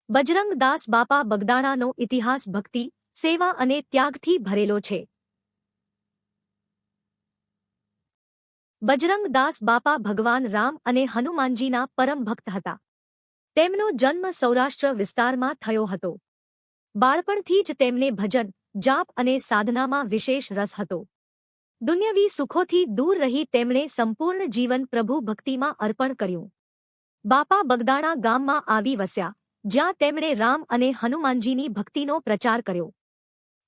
બજરંગદાસ બાપા બગદાણાનો ઇતિહાસ ભક્તિ, સેવા અને ત્યાગથી ભરેલો છે. બજરંગદાસ બાપા ભગવાન રામ અને હનુમાનજીના પરમ ભક્ત હતા. તેમનો જન્મ સૌરાષ્ટ્ર વિસ્તારમાં થયો હતો. બાળપણથી જ તેમને ભજન, જાપ અને સાધનામાં વિશેષ રસ હતો. દુન્યવી સુખોથી દૂર રહી તેમણે સંપૂર્ણ જીવન પ્રભુ ભક્તિમાં અર્પણ કર્યું. બાપા બગદાણા ગામમાં આવી વસ્યા, જ્યાં તેમણે રામ અને હનુમાનજીની ભક્તિનો પ્રચાર કર્યો.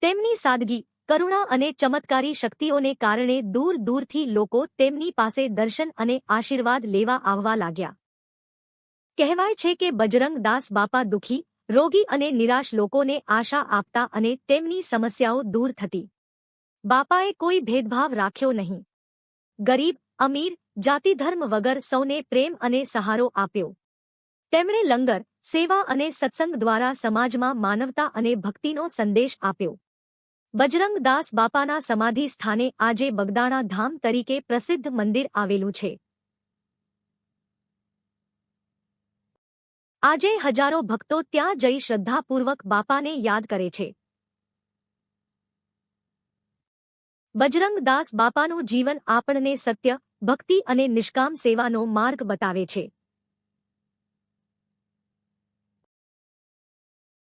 તેમની સાદગી, કરુણા અને ચમત્કારી શક્તિઓને કારણે દૂર દૂરથી લોકો તેમની પાસે દર્શન અને આશીર્વાદ લેવા આવવા લાગ્યા. કહેવાય છે કે બજરંગદાસ બાપા દુઃખી, રોગી અને નિરાશ લોકોને આશા આપતા અને તેમની સમસ્યાઓ દૂર થતી. બાપાએ કોઈ ભેદભાવ રાખ્યો નહીં. ગરીબ, અમીર, જાતિધર્મ વગર સૌને પ્રેમ અને સહારો આપ્યો. તેમણે લંગર, સેવા અને સત્સંગ દ્વારા સમાજમાં માનવતા અને ભક્તિનો સંદેશ આપ્યો. બજરંગદાસ બાપાના સમાધિ સ્થાને આજે બગદાણા ધામ તરીકે પ્રસિદ્ધ મંદિર આવેલું છે. આજે હજારો ભક્તો ત્યાં જઈ શ્રદ્ધાપૂર્વક બાપાને યાદ કરે છે. બજરંગદાસ બાપાનું જીવન આપણને સત્ય, ભક્તિ અને નિષ્કામ સેવાનો માર્ગ બતાવે છે.